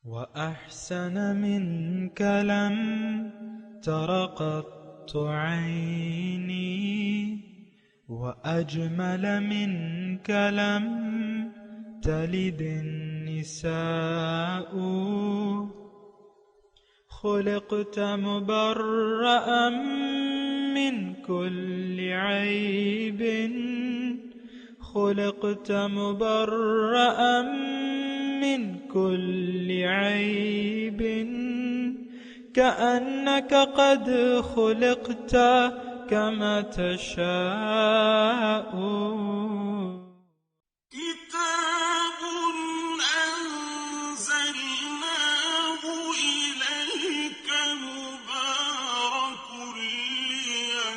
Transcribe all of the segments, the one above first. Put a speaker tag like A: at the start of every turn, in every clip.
A: وأحسن منك لم تر قط عيني وأجمل منك لم تلد النساء خلقت مبرأ من كل عيب خلقت مبرأ من كل عيب كأنك قد خلقت كما تشاء
B: كتاب أنزلناه إليك مبارك ليدبروا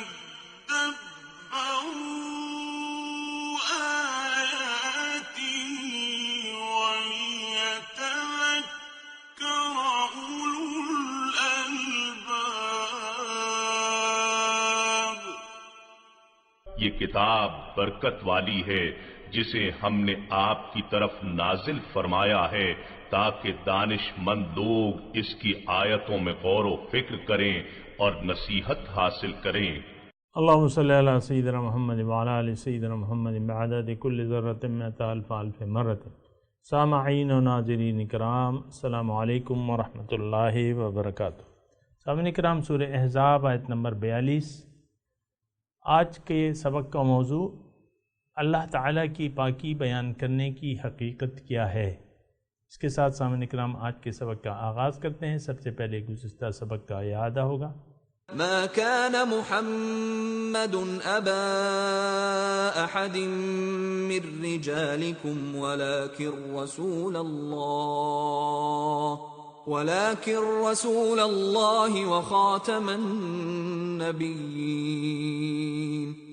B: آياته وليتذكر أولو الألباب.
C: یہ کتاب برکت والی ہے جسے ہم نے آپ کی طرف نازل فرمایا ہے تاکہ دانش مند لوگ اس کی آیتوں میں غور و فکر کریں اور نصیحت حاصل کریں.
D: اللہم صلی علی سیدنا محمد وعلی آل سیدنا محمد بعدد کل ذرۃ مئۃ الف الف مرۃ. سامعین و ناظرین کرام، السلام علیکم ورحمۃ اللہ وبرکاتہ. سامعین کرام، سورہ احزاب آیت نمبر 42. آج کے سبق کا موضوع اللہ تعالیٰ کی پاکی بیان کرنے کی حقیقت کیا ہے. اس کے ساتھ سامعین کرام آج کے سبق کا آغاز کرتے ہیں. سب سے پہلے گزشتہ سبق کا اعادہ ہوگا.
E: ما كان محمد أبا أحد من رجالكم ولكن رسول الله وخاتم النبيين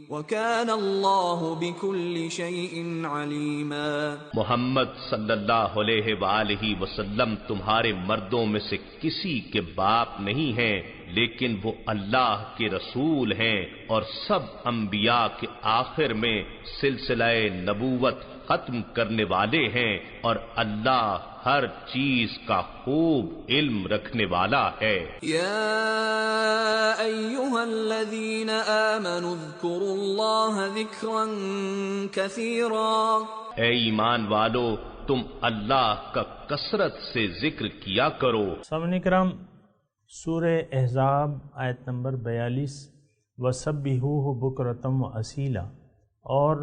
E: وكان الله بكل شيء عليما.
C: محمد صلی اللہ علیہ وآلہ وسلم تمہارے مردوں میں سے کسی کے باپ نہیں ہیں، لیکن وہ اللہ کے رسول ہیں اور سب انبیاء کے آخر میں سلسلہ نبوت ختم کرنے والے ہیں، اور اللہ ہر چیز کا خوب علم رکھنے والا ہے.
E: يا أيها الذين آمنوا اذكروا الله ذكرا كثيرا.
C: اے ایمان والو، تم اللہ کا کثرت سے ذکر کیا کرو.
D: سامعین کرام، سورہ احزاب آیت نمبر 42 وَسَبِّحُوهُ بُكْرَةً وَأَصِيلًا، اور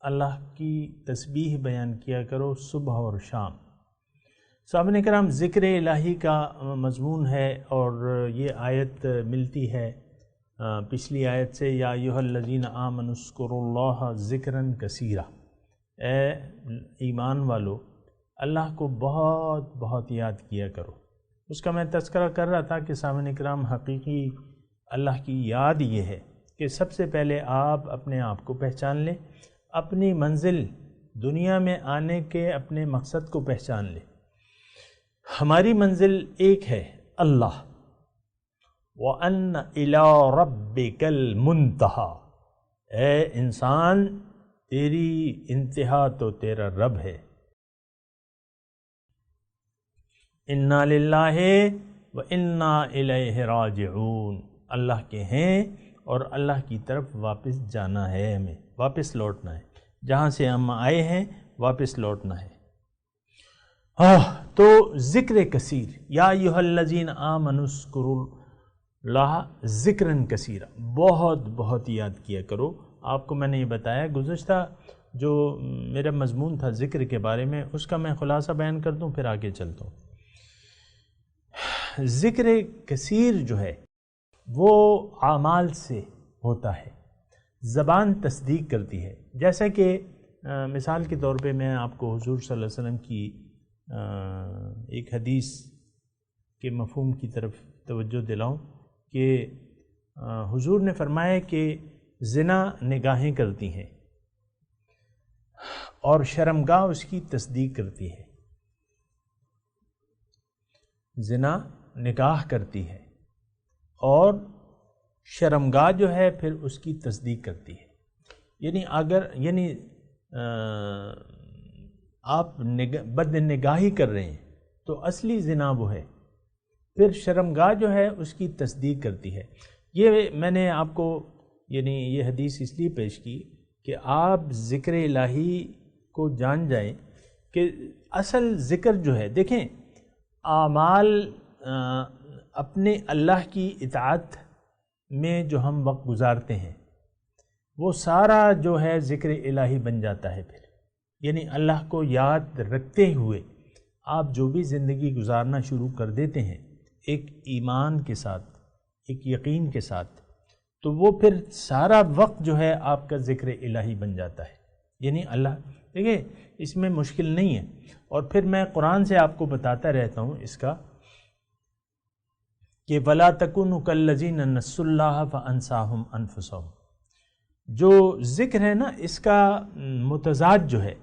D: اللہ کی تسبیح بیان کیا کرو صبح اور شام. سامعین کرام، ذکر الہی کا مضمون ہے، اور یہ آیت ملتی ہے پچھلی آیت سے، یا ایھا الذین آمنوا اذکروا اللہ ذکرا کثیرا. اے ایمان والو، اللہ کو بہت بہت یاد کیا کرو. اس کا میں تذکرہ کر رہا تھا کہ سامعین کرام، حقیقی اللہ کی یاد یہ ہے کہ سب سے پہلے آپ اپنے آپ کو پہچان لیں، اپنی منزل دنیا میں آنے کے اپنے مقصد کو پہچان لیں. ہماری منزل ایک ہے، اللہ. وَأَنَّ إِلَىٰ رَبِّكَ الْمُنْتَهَىٰ. اے انسان، تیری انتہا تو تیرا رب ہے. اِنَّا لِلَّهِ وَإِنَّا إِلَيْهِ رَاجِعُونَ. اللہ کے ہیں اور اللہ کی طرف واپس جانا ہے، ہمیں واپس لوٹنا ہے. جہاں سے ہم آئے ہیں واپس لوٹنا ہے. تو ذکر کثیر، یا ایھا الذین آمنوا اذکروا اللہ ذکرا کثیرا، بہت بہت یاد کیا کرو. آپ کو میں نے یہ بتایا، گزشتہ جو میرا مضمون تھا ذکر کے بارے میں، اس کا میں خلاصہ بیان کر دوں پھر آگے چلتا ہوں. ذکر کثیر جو ہے وہ اعمال سے ہوتا ہے، زبان تصدیق کرتی ہے. جیسا کہ مثال کے طور پہ میں آپ کو حضور صلی اللہ علیہ وسلم کی ایک حدیث کے مفہوم کی طرف توجہ دلاؤں کہ حضور نے فرمایا کہ زنا نگاہیں کرتی ہیں اور شرمگاہ اس کی تصدیق کرتی ہے. زنا نگاہ کرتی ہے اور شرمگاہ جو ہے پھر اس کی تصدیق کرتی ہے. یعنی آپ بد نگاہی کر رہے ہیں تو اصلی زنا وہ ہے، پھر شرمگاہ جو ہے اس کی تصدیق کرتی ہے۔ یہ میں نے آپ کو یعنی یہ حدیث اس لیے پیش کی کہ آپ ذکر الہی کو جان جائیں کہ اصل ذکر جو ہے، دیکھیں اعمال اپنے اللہ کی اطاعت میں جو ہم وقت گزارتے ہیں وہ سارا جو ہے ذکر الہی بن جاتا ہے۔ پھر یعنی اللہ کو یاد رکھتے ہوئے آپ جو بھی زندگی گزارنا شروع کر دیتے ہیں ایک ایمان کے ساتھ، ایک یقین کے ساتھ، تو وہ پھر سارا وقت جو ہے آپ کا ذکر الہی بن جاتا ہے۔ یعنی اللہ، دیکھیں اس میں مشکل نہیں ہے، اور پھر میں قرآن سے آپ کو بتاتا رہتا ہوں اس کا کہ وَلَا تَكُونُوا كَالَّذِينَ نَسُوا اللَّهَ فَأَنسَاهُمْ أَنفُسَهُمْ، جو ذکر ہے نا اس کا متضاد جو ہے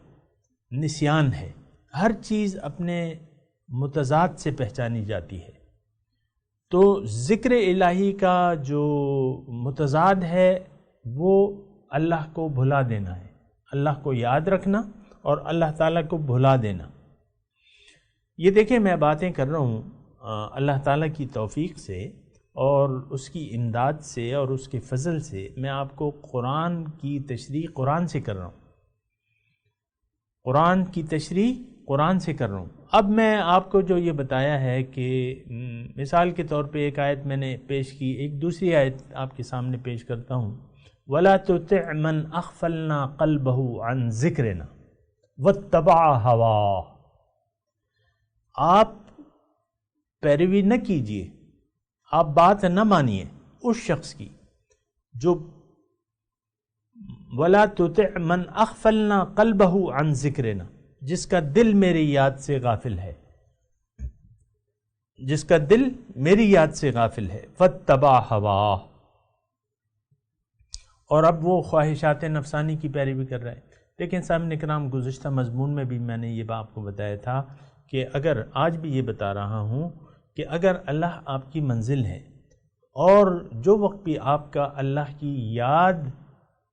D: نسیان ہے۔ ہر چیز اپنے متضاد سے پہچانی جاتی ہے، تو ذکر الہی کا جو متضاد ہے وہ اللہ کو بھلا دینا ہے، اللہ کو یاد رکھنا اور اللہ تعالیٰ کو بھلا دینا۔ یہ دیکھیں میں باتیں کر رہا ہوں اللہ تعالیٰ کی توفیق سے اور اس کی امداد سے اور اس کے فضل سے، میں آپ کو قرآن کی تشریح قرآن سے کر رہا ہوں، قرآن کی تشریح قرآن سے کر رہا ہوں۔ اب میں آپ کو جو یہ بتایا ہے کہ مثال کے طور پہ ایک آیت میں نے پیش کی، ایک دوسری آیت آپ کے سامنے پیش کرتا ہوں، وَلَا تُطِعْ مَنْ أَغْفَلْنَا قَلْبَهُ عَنْ ذِكْرِنَا وَاتَّبَعَ هَوَاهُ، آپ پیروی نہ کیجیے، آپ بات نہ مانیے اس شخص کی جو وَلَا تُطِعْ مَنْ أَغْفَلْنَا قَلْبَهُ عَنْ ذِكْرِنَا، جس کا دل میری یاد سے غافل ہے، جس کا دل میری یاد سے غافل ہے، وَاتَّبَعَ هَوَاهُ، اور اب وہ خواہشات نفسانی کی پیروی کر رہا ہے۔ لیکن سامعین کرام، گزشتہ مضمون میں بھی میں نے یہ آپ کو بتایا تھا کہ اگر آج بھی یہ بتا رہا ہوں کہ اگر اللہ آپ کی منزل ہے اور جو وقت بھی آپ کا اللہ کی یاد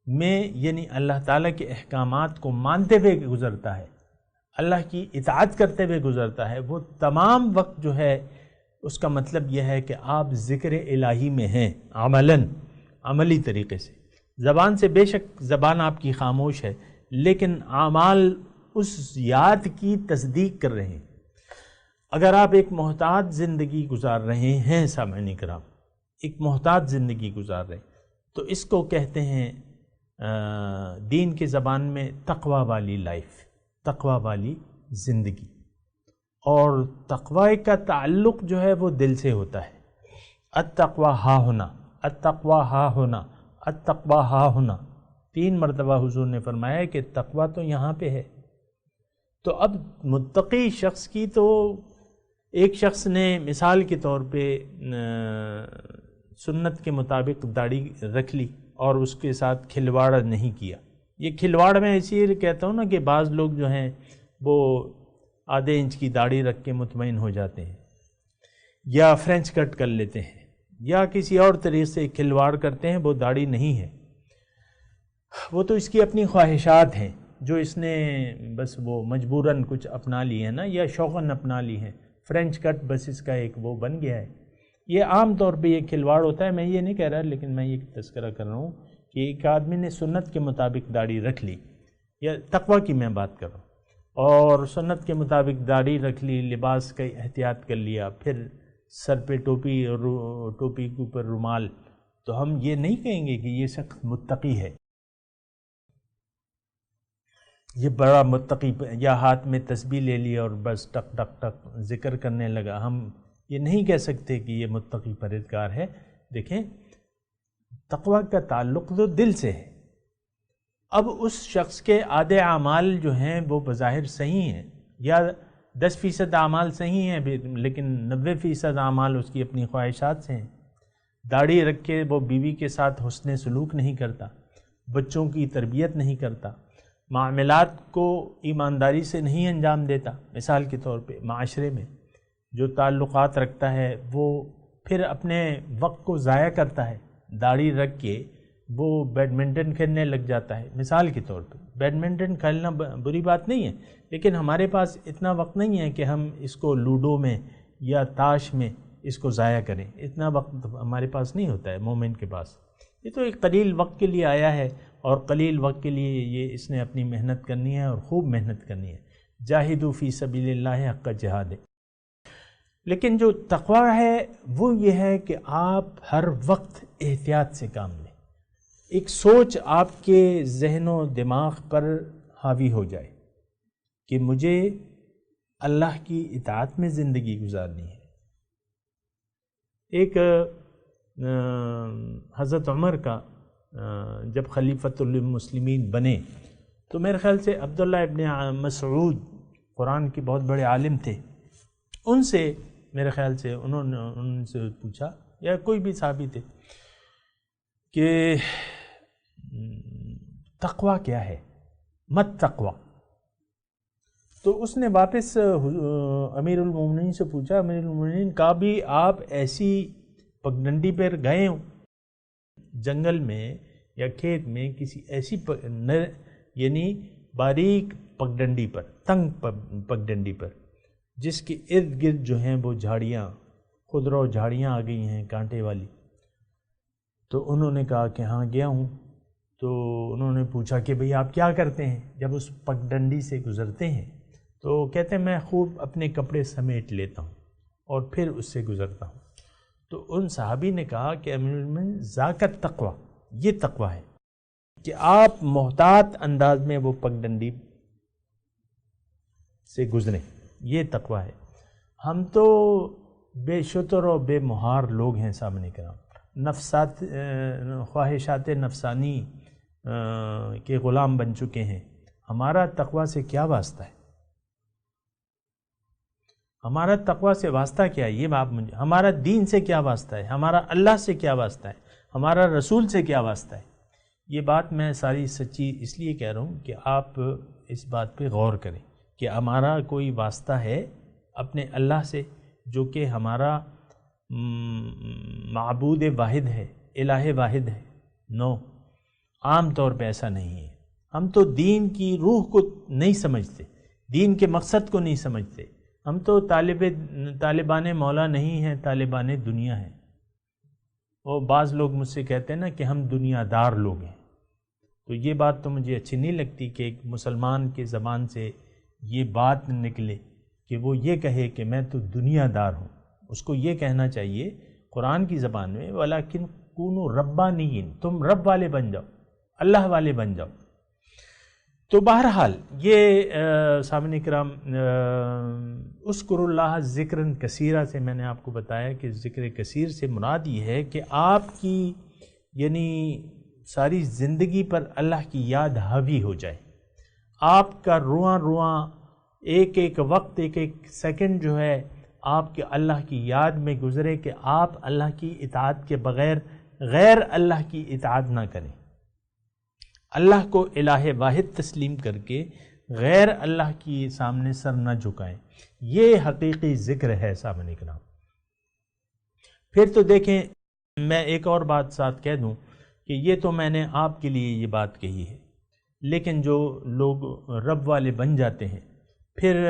D: میں یعنی اللہ تعالیٰ کے احکامات کو مانتے ہوئے گزرتا ہے، اللہ کی اطاعت کرتے ہوئے گزرتا ہے، وہ تمام وقت جو ہے اس کا مطلب یہ ہے کہ آپ ذکر الہی میں ہیں، عملی طریقے سے۔ زبان سے بے شک زبان آپ کی خاموش ہے، لیکن اعمال اس یاد کی تصدیق کر رہے ہیں۔ اگر آپ ایک محتاط زندگی گزار رہے ہیں سامعین کرام، ایک محتاط زندگی گزار رہے ہیں، تو اس کو کہتے ہیں دین کی زبان میں تقوی والی لائف، تقوی والی زندگی۔ اور تقوی کا تعلق جو ہے وہ دل سے ہوتا ہے۔ التقوی ہا ہونا، التقوی ہا ہونا، التقوی ہا ہونا، 3 مرتبہ حضور نے فرمایا کہ تقوی تو یہاں پہ ہے۔ تو اب متقی شخص کی تو ایک شخص نے مثال کے طور پہ سنت کے مطابق داڑھی رکھ لی اور اس کے ساتھ کھلواڑ نہیں کیا۔ یہ کھلواڑ میں اسی لیے کہتا ہوں نا کہ بعض لوگ جو ہیں وہ آدھے انچ کی داڑھی رکھ کے مطمئن ہو جاتے ہیں، یا فرینچ کٹ کر لیتے ہیں، یا کسی اور طریقے سے کھلواڑ کرتے ہیں، وہ داڑھی نہیں ہے، وہ تو اس کی اپنی خواہشات ہیں جو اس نے بس وہ مجبوراً کچھ اپنا لی ہے نا، یا شوقاً اپنا لی ہے۔ فرینچ کٹ بس اس کا ایک وہ بن گیا ہے۔ یہ عام طور پہ یہ کھلواڑ ہوتا ہے، میں یہ نہیں کہہ رہا، لیکن میں یہ تذکرہ کر رہا ہوں کہ ایک آدمی نے سنت کے مطابق داڑھی رکھ لی، یا تقوی کی میں بات کر رہا ہوں، اور سنت کے مطابق داڑھی رکھ لی، لباس کا احتیاط کر لیا، پھر سر پہ ٹوپی اور ٹوپی کے اوپر رومال، تو ہم یہ نہیں کہیں گے کہ یہ شخص متقی ہے، یہ بڑا متقی، یا ہاتھ میں تسبیح لے لی اور بس ٹک ٹک ٹک ذکر کرنے لگا۔ ہم یہ نہیں کہہ سکتے کہ یہ متقی پرہیزگار ہے۔ دیکھیں تقوی کا تعلق تو دل سے ہے۔ اب اس شخص کے آدھے اعمال جو ہیں وہ بظاہر صحیح ہیں، یا 10% اعمال صحیح ہیں، لیکن 90% اعمال اس کی اپنی خواہشات سے ہیں۔ داڑھی رکھ کے وہ بیوی کے ساتھ حسن سلوک نہیں کرتا، بچوں کی تربیت نہیں کرتا، معاملات کو ایمانداری سے نہیں انجام دیتا، مثال کے طور پہ معاشرے میں جو تعلقات رکھتا ہے وہ پھر اپنے وقت کو ضائع کرتا ہے۔ داڑھی رکھ کے وہ بیڈمنٹن کھیلنے لگ جاتا ہے، مثال کے طور پہ بیڈمنٹن کھیلنا بری بات نہیں ہے، لیکن ہمارے پاس اتنا وقت نہیں ہے کہ ہم اس کو لوڈو میں یا تاش میں اس کو ضائع کریں، اتنا وقت ہمارے پاس نہیں ہوتا ہے مومن کے پاس۔ یہ تو ایک قلیل وقت کے لیے آیا ہے، اور قلیل وقت کے لیے یہ اس نے اپنی محنت کرنی ہے اور خوب محنت کرنی ہے۔ جاہدوا فی سبیل اللہ حق جہاد۔ لیکن جو تقویٰ ہے وہ یہ ہے کہ آپ ہر وقت احتیاط سے کام لیں، ایک سوچ آپ کے ذہن و دماغ پر حاوی ہو جائے کہ مجھے اللہ کی اطاعت میں زندگی گزارنی ہے۔ ایک حضرت عمر کا جب خلیفۃ المسلمین بنے تو میرے خیال سے عبداللہ ابن مسعود قرآن کے بہت بڑے عالم تھے، ان سے میرے خیال سے انہوں نے ان سے پوچھا، یا کوئی بھی صحابی تھے، کہ تقویٰ کیا ہے، مت تقویٰ۔ تو اس نے واپس امیر المومنین سے پوچھا، امیر المومنین کا بھی آپ ایسی پگڈنڈی پر گئے ہوں جنگل میں یا کھیت میں، کسی ایسی یعنی باریک پگڈنڈی پر، تنگ پگڈنڈی پر، جس کے ارد گرد جو ہیں وہ جھاڑیاں، خضرو جھاڑیاں آ گئی ہیں کانٹے والی؟ تو انہوں نے کہا کہ ہاں گیا ہوں۔ تو انہوں نے پوچھا کہ بھئی آپ کیا کرتے ہیں جب اس پگڈنڈی سے گزرتے ہیں؟ تو کہتے ہیں میں خوب اپنے کپڑے سمیٹ لیتا ہوں اور پھر اس سے گزرتا ہوں۔ تو ان صحابی نے کہا کہ امیر المومنین ذاک التقویٰ، یہ تقویٰ ہے کہ آپ محتاط انداز میں وہ پگڈنڈی سے گزریں، یہ تقویٰ ہے۔ ہم تو بے شتر و بے مہار لوگ ہیں سامنے کرام، نفسات خواہشات نفسانی کے غلام بن چکے ہیں۔ ہمارا تقویٰ سے کیا واسطہ ہے؟ ہمارا تقویٰ سے واسطہ کیا ہے؟ یہ بات مجھے، ہمارا دین سے کیا واسطہ ہے؟ ہمارا اللہ سے کیا واسطہ ہے؟ ہمارا رسول سے کیا واسطہ ہے؟ یہ بات میں ساری سچی اس لیے کہہ رہا ہوں کہ آپ اس بات پہ غور کریں کہ ہمارا کوئی واسطہ ہے اپنے اللہ سے جو کہ ہمارا معبود واحد ہے، الہ واحد ہے؟ نو، عام طور پہ ایسا نہیں ہے۔ ہم تو دین کی روح کو نہیں سمجھتے، دین کے مقصد کو نہیں سمجھتے۔ ہم تو طالبان مولا نہیں ہیں، طالبان دنیا ہیں۔ اور بعض لوگ مجھ سے کہتے ہیں نا کہ ہم دنیا دار لوگ ہیں، تو یہ بات تو مجھے اچھی نہیں لگتی کہ ایک مسلمان کے زبان سے یہ بات نکلے کہ وہ یہ کہے کہ میں تو دنیا دار ہوں۔ اس کو یہ کہنا چاہیے قرآن کی زبان میں وَلَكِنْ كُونُوا رَبَّانِيِّينَ، تم رب والے بن جاؤ، اللہ والے بن جاؤ۔ تو بہرحال یہ سامعین کرام، اذکروا اللہ ذکراً کثیرا سے میں نے آپ کو بتایا کہ ذکر کثیر سے مراد یہ ہے کہ آپ کی یعنی ساری زندگی پر اللہ کی یاد حاوی ہو جائے، آپ کا رواں رواں ایک ایک وقت، ایک ایک سیکنڈ جو ہے آپ کے اللہ کی یاد میں گزرے کہ آپ اللہ کی اطاعت کے بغیر غیر اللہ کی اطاعت نہ کریں، اللہ کو الہ واحد تسلیم کر کے غیر اللہ کی سامنے سر نہ جھکائیں۔ یہ حقیقی ذکر ہے سامنے کرام۔ پھر تو دیکھیں، میں ایک اور بات ساتھ کہہ دوں کہ یہ تو میں نے آپ کے لیے یہ بات کہی ہے، لیکن جو لوگ رب والے بن جاتے ہیں پھر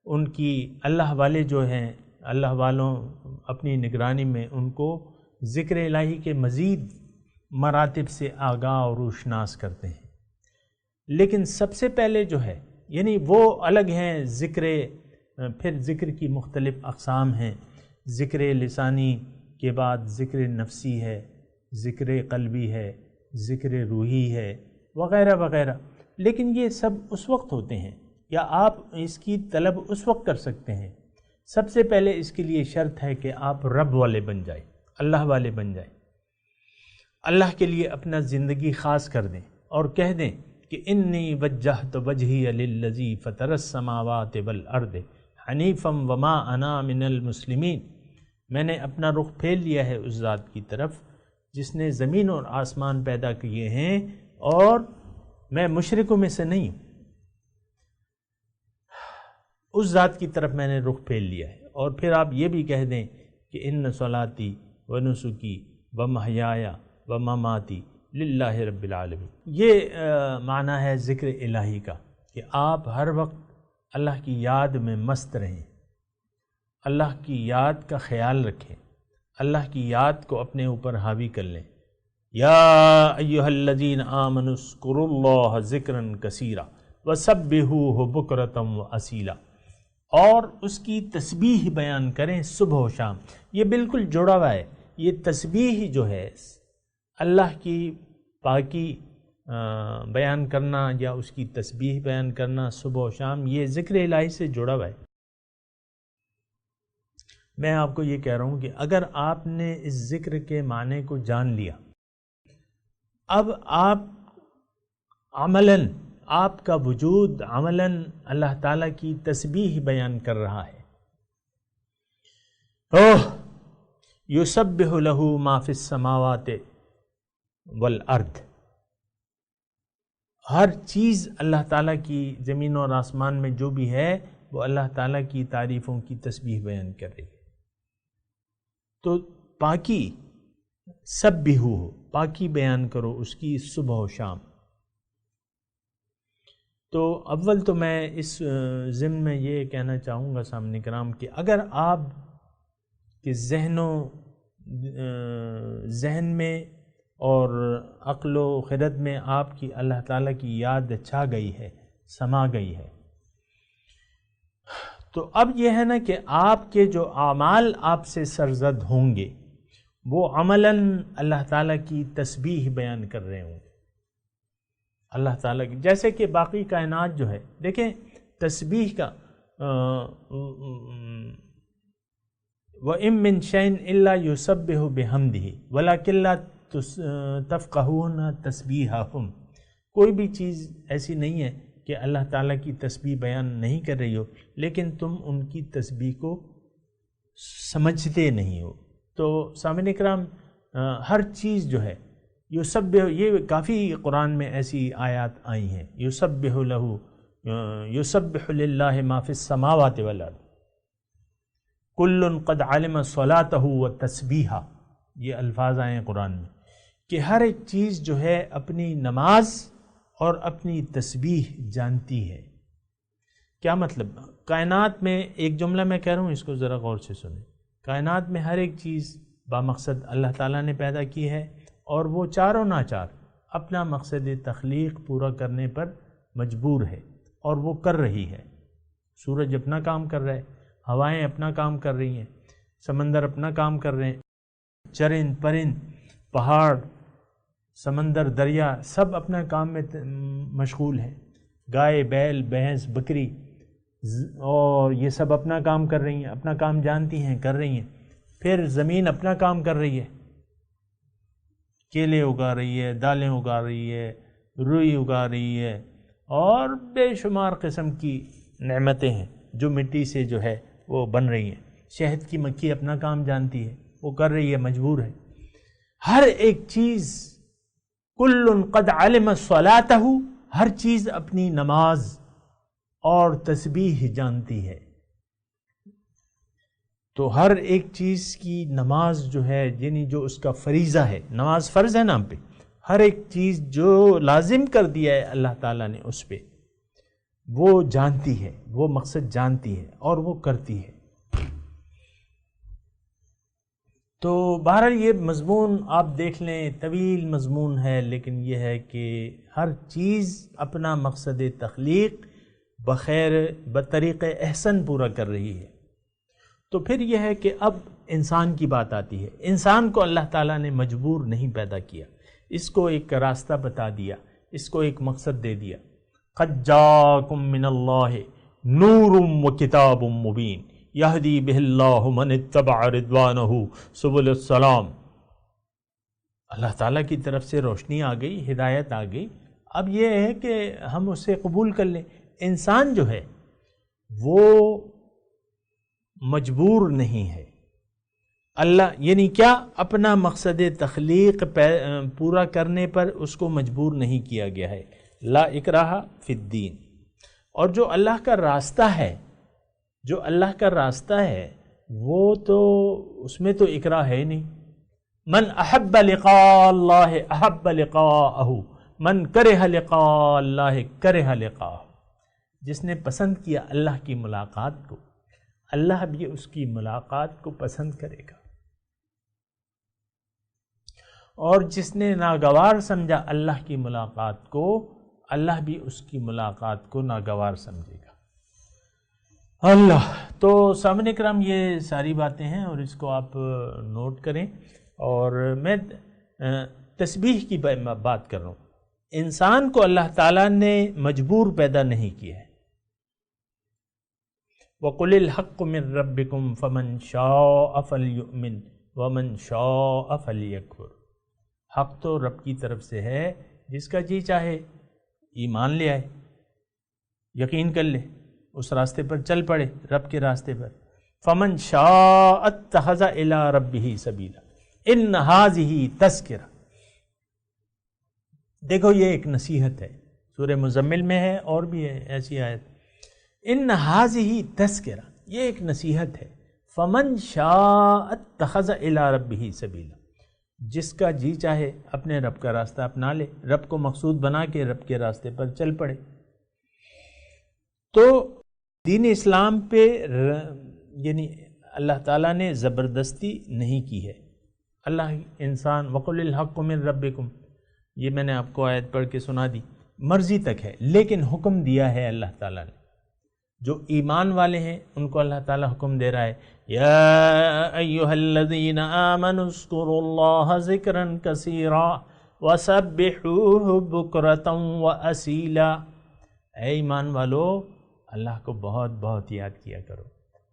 D: ان کی اللہ والے جو ہیں، اللہ والوں اپنی نگرانی میں ان کو ذکر الہی کے مزید مراتب سے آگاہ اور روشناس کرتے ہیں۔ لیکن سب سے پہلے جو ہے یعنی وہ الگ ہیں ذکر، پھر ذکر کی مختلف اقسام ہیں، ذکر لسانی کے بعد ذکر نفسی ہے، ذکر قلبی ہے، ذکر روحی ہے، وغیرہ وغیرہ۔ لیکن یہ سب اس وقت ہوتے ہیں یا آپ اس کی طلب اس وقت کر سکتے ہیں۔ سب سے پہلے اس کے لیے شرط ہے کہ آپ رب والے بن جائیں، اللہ والے بن جائیں، اللہ کے لیے اپنا زندگی خاص کر دیں اور کہہ دیں کہ انی وجہت وجہی للذی فطر السماوات والارض حنیفا وما انا من المسلمین، میں نے اپنا رخ پھیر لیا ہے اس ذات کی طرف جس نے زمین اور آسمان پیدا کیے ہیں اور میں مشرکوں میں سے نہیں ہوں، اس ذات کی طرف میں نے رخ پھیر لیا ہے۔ اور پھر آپ یہ بھی کہہ دیں کہ ان صلاتی و نسکی و محیایا و مماتی للہ رب العالمین۔ یہ معنی ہے ذکر الہی کا کہ آپ ہر وقت اللہ کی یاد میں مست رہیں، اللہ کی یاد کا خیال رکھیں، اللہ کی یاد کو اپنے اوپر حاوی کر لیں۔ یا ایھا الذین آمنوا اذکروا اللہ ذکرا کثیرا وسبحوہ بکرۃ واصیلا، اور اس کی تسبیح بیان کریں صبح و شام۔ یہ بالکل جڑا ہوا ہے، یہ تسبیح جو ہے اللہ کی پاکی بیان کرنا یا اس کی تسبیح بیان کرنا صبح و شام، یہ ذکر الہی سے جڑا ہوا ہے۔ میں آپ کو یہ کہہ رہا ہوں کہ اگر آپ نے اس ذکر کے معنی کو جان لیا، اب آپ عملاً، آپ کا وجود عملاً اللہ تعالیٰ کی تسبیح بیان کر رہا ہے۔ اوہ یسبح لہ ما فی السماوات والارض، ہر چیز اللہ تعالیٰ کی زمین اور آسمان میں جو بھی ہے وہ اللہ تعالیٰ کی تعریفوں کی تسبیح بیان کر رہی ہے۔ تو پاکی سبحو، پاکی بیان کرو اس کی صبح و شام۔ تو اول تو میں اس ضمن میں یہ کہنا چاہوں گا سامعین کرام کہ اگر آپ کے ذہن میں اور عقل و خرد میں آپ کی اللہ تعالیٰ کی یاد چھا گئی ہے، سما گئی ہے، تو اب یہ ہے نا کہ آپ کے جو اعمال آپ سے سرزد ہوں گے وہ عملاً اللہ تعالیٰ کی تسبیح بیان کر رہے ہوں گے، اللہ تعالیٰ کی، جیسے کہ باقی کائنات جو ہے، دیکھیں تسبیح کا وَإِن مِّن شَيْءٍ إِلَّا يُسَبِّحُ بِحَمْدِهِ وَلَكِن لَّا تَفْقَهُونَ تَسْبِيحَهُمْ، کوئی بھی چیز ایسی نہیں ہے کہ اللہ تعالیٰ کی تسبیح بیان نہیں کر رہی ہو لیکن تم ان کی تسبیح کو سمجھتے نہیں ہو۔ تو سامعین کرام، ہر چیز جو ہے یسبح، یہ کافی قرآن میں ایسی آیات آئی ہیں، یسبح لہ، یسبح للہ ما فی السماوات والارض کل قد علم صلاتہ وتسبیحہ، یہ الفاظ آئے ہیں قرآن میں کہ ہر ایک چیز جو ہے اپنی نماز اور اپنی تسبیح جانتی ہے۔ کیا مطلب؟ کائنات میں ایک جملہ میں کہہ رہا ہوں، اس کو ذرا غور سے سنیں۔ کائنات میں ہر ایک چیز بامقصد اللہ تعالیٰ نے پیدا کی ہے، اور وہ چار و ناچار اپنا مقصد تخلیق پورا کرنے پر مجبور ہے، اور وہ کر رہی ہے۔ سورج اپنا کام کر رہا ہے، ہوائیں اپنا کام کر رہی ہیں، سمندر اپنا کام کر رہے ہیں، چرند پرند، پہاڑ، سمندر، دریا، سب اپنا کام میں مشغول ہیں، گائے، بیل، بھینس، بکری، اور یہ سب اپنا کام کر رہی ہیں، اپنا کام جانتی ہیں، کر رہی ہیں۔ پھر زمین اپنا کام کر رہی ہے، کیلے اگا رہی ہے، دالیں اگا رہی ہے، روئی اگا رہی ہے، اور بے شمار قسم کی نعمتیں ہیں جو مٹی سے جو ہے وہ بن رہی ہیں۔ شہد کی مکھی اپنا کام جانتی ہے، وہ کر رہی ہے، مجبور ہے۔ ہر ایک چیز کل قد علم صلاتہ، ہر چیز اپنی نماز اور تسبیح جانتی ہے۔ تو ہر ایک چیز کی نماز جو ہے، یعنی جو اس کا فریضہ ہے، نماز فرض ہے نا ہم پہ، ہر ایک چیز جو لازم کر دیا ہے اللہ تعالیٰ نے اس پہ، وہ جانتی ہے، وہ مقصد جانتی ہے اور وہ کرتی ہے۔ تو بہرحال یہ مضمون آپ دیکھ لیں، طویل مضمون ہے، لیکن یہ ہے کہ ہر چیز اپنا مقصد تخلیق بخیر بطریق احسن پورا کر رہی ہے۔ تو پھر یہ ہے کہ اب انسان کی بات آتی ہے۔ انسان کو اللہ تعالیٰ نے مجبور نہیں پیدا کیا، اس کو ایک راستہ بتا دیا، اس کو ایک مقصد دے دیا۔ قد جاءکم من اللہ نور وکتاب مبین یہدی بہ اللہ من اتبع رضوانہ سبل السلام۔ اللہ تعالیٰ کی طرف سے روشنی آ گئی، ہدایت آ گئی، اب یہ ہے کہ ہم اسے قبول کر لیں۔ انسان جو ہے وہ مجبور نہیں ہے، اللہ یعنی کیا، اپنا مقصد تخلیق پورا کرنے پر اس کو مجبور نہیں کیا گیا ہے، لا اکراہ فی الدین۔ اور جو اللہ کا راستہ ہے، جو اللہ کا راستہ ہے، وہ تو اس میں تو اکراہ ہے نہیں، من احب لقاء اللہ احب لقاءہ من کرہ لقاء اللہ کرہ لقاءہ، جس نے پسند کیا اللہ کی ملاقات کو، اللہ بھی اس کی ملاقات کو پسند کرے گا، اور جس نے ناگوار سمجھا اللہ کی ملاقات کو، اللہ بھی اس کی ملاقات کو ناگوار سمجھے گا۔ اللہ تو سامعین کرام یہ ساری باتیں ہیں اور اس کو آپ نوٹ کریں، اور میں تسبیح کی بات کر رہا ہوں۔ انسان کو اللہ تعالیٰ نے مجبور پیدا نہیں کیا ہے۔ وَقُلِ الْحَقُّ مِن رَبِّكُمْ فَمَن شَاءَ فَلْيُؤْمِنْ وَمَن شَاءَ فَلْيَكْفُرْ، حق تو رب کی طرف سے ہے، جس کا جی چاہے ایمان لے آئے، یقین کر لے، اس راستے پر چل پڑے، رب کے راستے پر۔ فَمَن شَاءَ اتَّخَذَ إِلَىٰ رَبِّهِ سَبِيلًا إِنَّ هَٰذِهِ تَذْکِرَۃٌ۔ دیکھو یہ ایک نصیحت ہے، سورہ مزمل میں ہے اور بھی ہے ایسی آیت، إِنَّ هَٰذِهِ تَذْکِرَۃٌ، یہ ایک نصیحت ہے۔ فَمَن شَاءَ اتَّخَذَ إِلَىٰ رَبِّهِ سَبِيلًا، جس کا جی چاہے اپنے رب کا راستہ اپنا لے، رب کو مقصود بنا کے رب کے راستے پر چل پڑے۔ تو دین اسلام پہ یعنی اللہ تعالیٰ نے زبردستی نہیں کی ہے۔ اللہ انسان وَقُلِ الْحَقُّ مِن رَبِّكُمْ، یہ میں نے آپ کو آیت پڑھ کے سنا دی، مرضی تک ہے، لیکن حکم دیا ہے اللہ تعالیٰ نے۔ جو ایمان والے ہیں ان کو اللہ تعالیٰ حکم دے رہا ہے، یا ایھا الذین آمنوا اذکروا اللہ ذکرا کثیرا وسبحوہ بکرۃ واسیلا، اے ایمان والو اللہ کو بہت بہت یاد کیا کرو،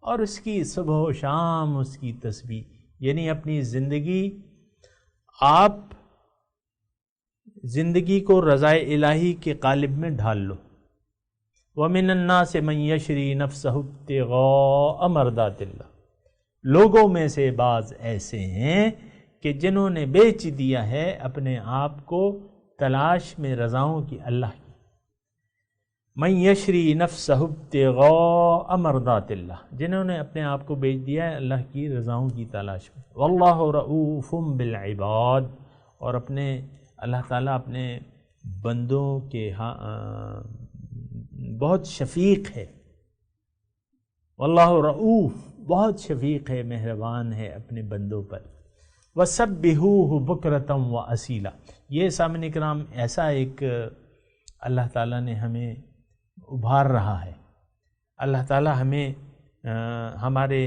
D: اور اس کی صبح و شام اس کی تسبیح، یعنی اپنی زندگی، آپ زندگی کو رضائے الہی کے قالب میں ڈھال لو۔ وَمِنَ النَّاسِ مَن يَشْرِي نَفْسَهُ ابْتِغَاءَ مَرْضَاتِ اللَّهِ، لوگوں میں سے بعض ایسے ہیں کہ جنہوں نے بیچ دیا ہے اپنے آپ کو تلاش میں رضاؤں کی اللہ کی۔ مَن يَشْرِي نَفْسَهُ ابْتِغَاءَ مَرْضَاتِ اللَّهِ، جنہوں نے اپنے آپ کو بیچ دیا ہے اللہ کی رضاؤں کی تلاش میں۔ وَاللَّهُ رَءُوفٌ بِالْعِبَادِ، اور اپنے اللہ تعالیٰ اپنے بندوں کے بہت شفیق ہے۔ واللہ رؤوف، بہت شفیق ہے، مہربان ہے اپنے بندوں پر۔ وسبحوہ بکرۃ واسیلا، یہ سامعین کرام ایسا ایک اللہ تعالیٰ نے ہمیں ابھار رہا ہے۔ اللہ تعالیٰ ہمیں ہمارے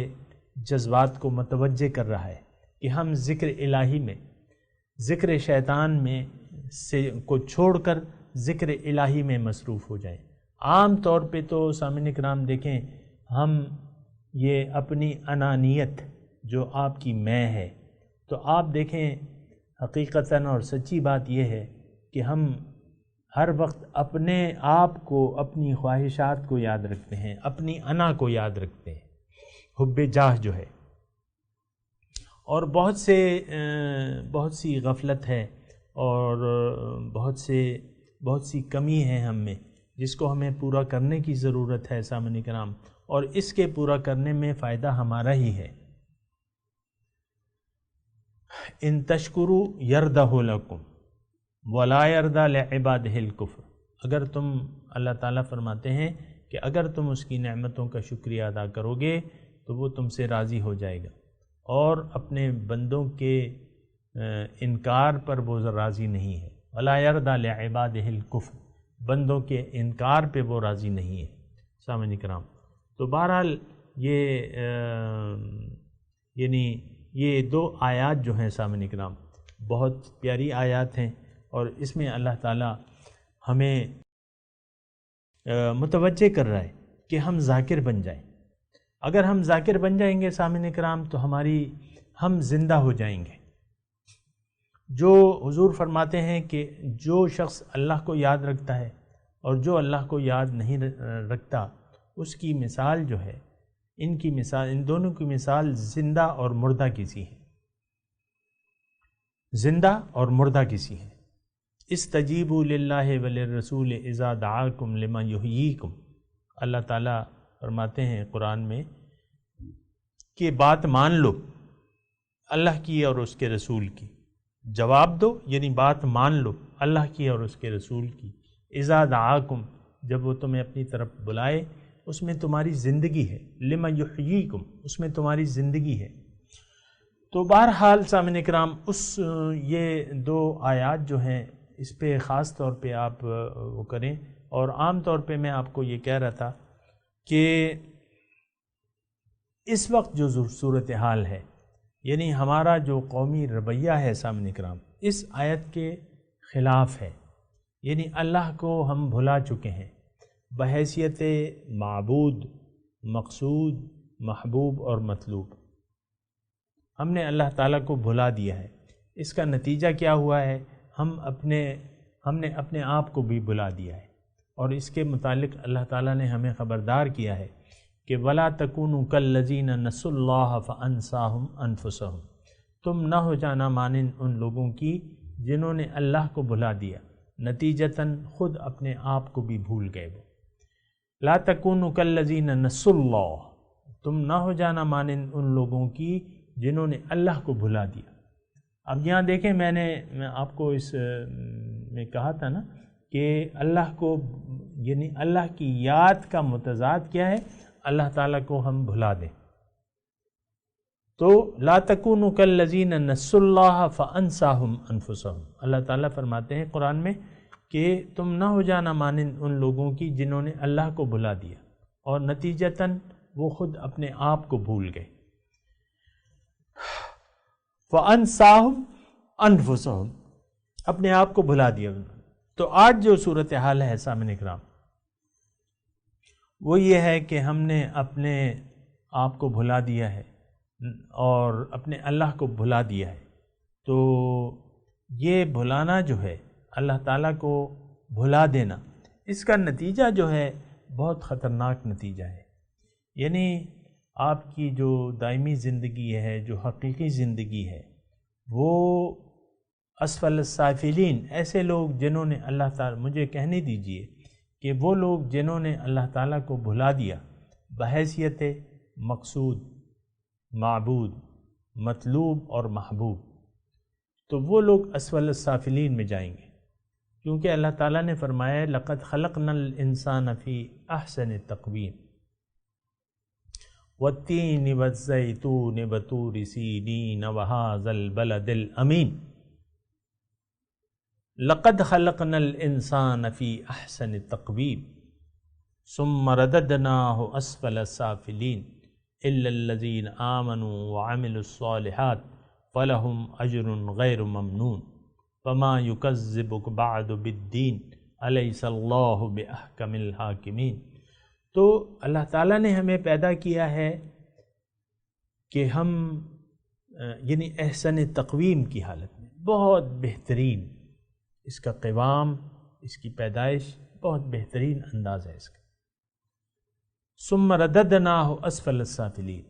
D: جذبات کو متوجہ کر رہا ہے کہ ہم ذکر الہی میں، ذکر شیطان میں سے کو چھوڑ کر ذکر الہی میں مصروف ہو جائیں۔ عام طور پہ تو سامعین کرام دیکھیں، ہم یہ اپنی انانیت جو آپ کی میں ہے، تو آپ دیکھیں حقیقتاً اور سچی بات یہ ہے کہ ہم ہر وقت اپنے آپ کو، اپنی خواہشات کو یاد رکھتے ہیں، اپنی انا کو یاد رکھتے ہیں، حب جاہ جو ہے، اور بہت سی غفلت ہے اور بہت سی کمی ہے ہم میں، جس کو ہمیں پورا کرنے کی ضرورت ہے سامعین کرام، اور اس کے پورا کرنے میں فائدہ ہمارا ہی ہے۔ ان تشکروا یرضہ لکم ولا یرضی لعبادہ الکفر، اگر تم، اللہ تعالیٰ فرماتے ہیں کہ اگر تم اس کی نعمتوں کا شکریہ ادا کرو گے تو وہ تم سے راضی ہو جائے گا، اور اپنے بندوں کے انکار پر وہ راضی نہیں ہے۔ ولا یرضی لعبادہ الکفر، بندوں کے انکار پہ وہ راضی نہیں ہے سامعین کرام۔ تو بہرحال یعنی یہ دو آیات جو ہیں سامعین کرام بہت پیاری آیات ہیں، اور اس میں اللہ تعالیٰ ہمیں متوجہ کر رہا ہے کہ ہم ذاکر بن جائیں۔ اگر ہم ذاکر بن جائیں گے سامعین کرام تو ہم زندہ ہو جائیں گے۔ جو حضور فرماتے ہیں کہ جو شخص اللہ کو یاد رکھتا ہے اور جو اللہ کو یاد نہیں رکھتا، اس کی مثال جو ہے، ان دونوں کی مثال زندہ اور مردہ کی سی ہے، زندہ اور مردہ کی سی ہے۔ استجیبوا للہ وللرسول اذا دعاکم لما یحییکم، اللہ تعالیٰ فرماتے ہیں قرآن میں کہ بات مان لو، اللہ کی اور اس کے رسول کی، جواب دو یعنی بات مان لو اللہ کی اور اس کے رسول کی، اذا دعاکم جب وہ تمہیں اپنی طرف بلائے، اس میں تمہاری زندگی ہے، لما یحییکم اس میں تمہاری زندگی ہے۔ تو بہرحال سامعین کرام یہ 2 آیات جو ہیں اس پہ خاص طور پہ آپ وہ کریں، اور عام طور پہ میں آپ کو یہ کہہ رہا تھا کہ اس وقت جو صورتحال ہے، یعنی ہمارا جو قومی رویہ ہے سامعین کرام اس آیت کے خلاف ہے، یعنی اللہ کو ہم بھلا چکے ہیں بحیثیت معبود، مقصود، محبوب اور مطلوب، ہم نے اللہ تعالیٰ کو بھلا دیا ہے۔ اس کا نتیجہ کیا ہوا ہے؟ ہم نے اپنے آپ کو بھی بھلا دیا ہے، اور اس کے متعلق اللہ تعالیٰ نے ہمیں خبردار کیا ہے کہ وَلَا تَكُونُوا كَالَّذِينَ نَسُوا اللَّهَ فَأَنسَاهُمْ أَنفُسَهُمْ، تم نہ ہو جانا مانند ان لوگوں کی جنہوں نے اللہ کو بھلا دیا، نتیجتاً خود اپنے آپ کو بھی بھول گئے۔ وہ لا تکونوا کالذین نسوا اللہ، تم نہ ہو جانا مانند ان لوگوں کی جنہوں نے اللہ کو بھلا دیا۔ اب یہاں دیکھیں میں آپ کو اس میں کہا تھا نا کہ اللہ کو یعنی اللہ کی یاد کا متضاد کیا ہے؟ اللہ تعالیٰ کو ہم بھلا دیں۔ تو لا تکونوا کالذین نسوا اللہ فانساہم انفسہم، اللہ تعالیٰ فرماتے ہیں قرآن میں کہ تم نہ ہو جانا مانند ان لوگوں کی جنہوں نے اللہ کو بھلا دیا اور نتیجتاً وہ خود اپنے آپ کو بھول گئے۔ فانساہم انفسہم، اپنے آپ کو بھلا دیا۔ تو آج جو صورتحال ہے سامعین اکرام وہ یہ ہے کہ ہم نے اپنے آپ کو بھلا دیا ہے اور اپنے اللہ کو بھلا دیا ہے۔ تو یہ بھلانا جو ہے، اللہ تعالیٰ کو بھلا دینا، اس کا نتیجہ جو ہے بہت خطرناک نتیجہ ہے۔ یعنی آپ کی جو دائمی زندگی ہے، جو حقیقی زندگی ہے، وہ اسفل السافلین، ایسے لوگ جنہوں نے اللہ تعالیٰ، مجھے کہنے دیجئے کہ وہ لوگ جنہوں نے اللہ تعالیٰ کو بھلا دیا بحیثیت مقصود، معبود، مطلوب اور محبوب، تو وہ لوگ اسفل السافلین میں جائیں گے، کیونکہ اللہ تعالیٰ نے فرمایا لقد خلقنا الانسان فی احسن تقویم والتین والزیتون وطور سینین وہذا البلد الامین، لقد خلقنا الانسان فی احسن تقویم ثم رددناہ اسفل السافلین الا الذین آمنوا وعملوا الصالحات فلہم اجر غیر ممنون وما یکذبک بعد بالدین الیس اللہ باحکم الحاکمین۔ تو اللہ تعالیٰ نے ہمیں پیدا کیا ہے کہ ہم یعنی احسن تقویم کی حالت میں، بہت بہترین اس کا قوام، اس کی پیدائش بہت بہترین انداز ہے اس کا۔ ثم رددناہ اسفل السافلین،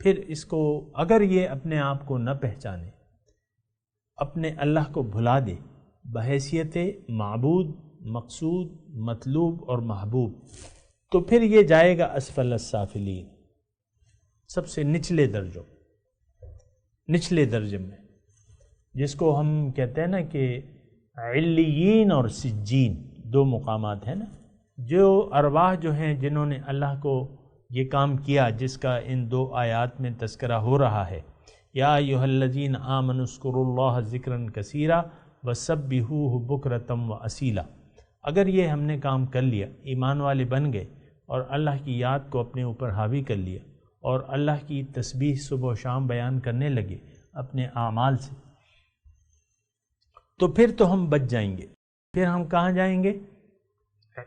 D: پھر اس کو اگر یہ اپنے آپ کو نہ پہچانے، اپنے اللہ کو بھلا دے بحیثیت معبود، مقصود، مطلوب اور محبوب، تو پھر یہ جائے گا اسفل السافلین، سب سے نچلے درجوں، نچلے درجے میں، جس کو ہم کہتے ہیں نا کہ علیین اور سجین، 2 مقامات ہیں نا، جو ارواح جو ہیں جنہوں نے اللہ کو یہ کام کیا، جس کا ان 2 آیات میں تذکرہ ہو رہا ہے، یا ایھا الذین آمنوا اذکروا اللہ ذکرا کثیرا وسبحوہ بکرۃ واصیلا، اگر یہ ہم نے کام کر لیا، ایمان والے بن گئے اور اللہ کی یاد کو اپنے اوپر حاوی کر لیا اور اللہ کی تسبیح صبح و شام بیان کرنے لگے اپنے اعمال سے، تو پھر تو ہم بچ جائیں گے۔ پھر ہم کہاں جائیں گے؟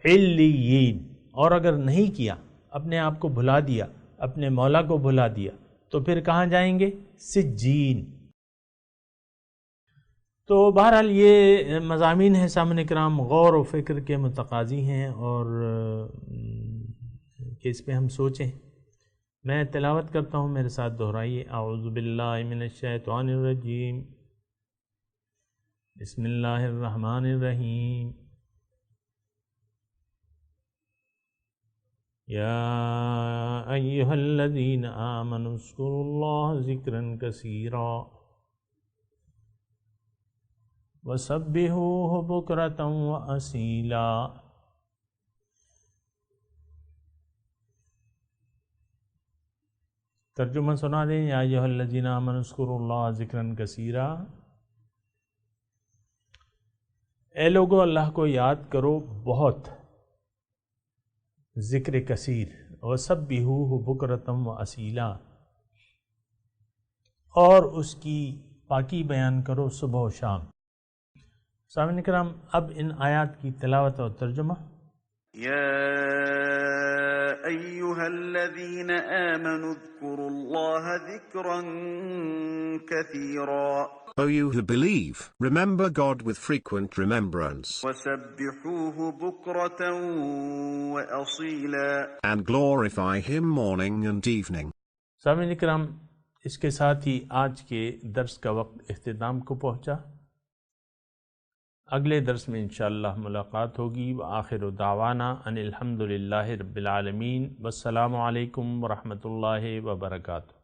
D: علیین۔ اور اگر نہیں کیا، اپنے آپ کو بھلا دیا، اپنے مولا کو بھلا دیا، تو پھر کہاں جائیں گے؟ سجین۔ تو بہرحال یہ مضامین ہیں سامعین کرام، غور و فکر کے متقاضی ہیں اور کہ اس پہ ہم سوچیں۔ میں تلاوت کرتا ہوں، میرے ساتھ دہرائیے۔ اعوذ باللہ من الشیطان الرجیم، بسم اللہ الرحمن الرحیم۔ یا ایہا الذین آمنوا اذکروا اللہ ذکرا کثیرا وسبحوہ بکرۃ وأصیلا۔ ترجمہ سنا دیں۔ یا ایھا الذین آمنوا اذکروا اللہ ذکرا کثیرا، اے لوگو اللہ کو یاد کرو بہت، ذکر کثیر، وسبحوہ بکرۃ وأصیلا، اور اس کی پاکی بیان کرو صبح و شام۔ سامعین کرام، اب ان آیات کی تلاوت اور ترجمہ۔
B: يا أيها الذين آمنوا اذكروا الله ذكرا كثيرا
F: O you who believe, remember God with frequent remembrance,
B: وسبحوه بكرة وأصيلا
F: and glorify Him morning and evening.
D: سامعین کرام، اس کے ساتھ ہی آج کے درس کا وقت اختتام کو پہنچا۔ اگلے درس میں انشاءاللہ ملاقات ہوگی۔ وآخر دعوانا ان الحمد للہ رب العالمین، والسلام علیکم ورحمۃ اللہ وبرکاتہ۔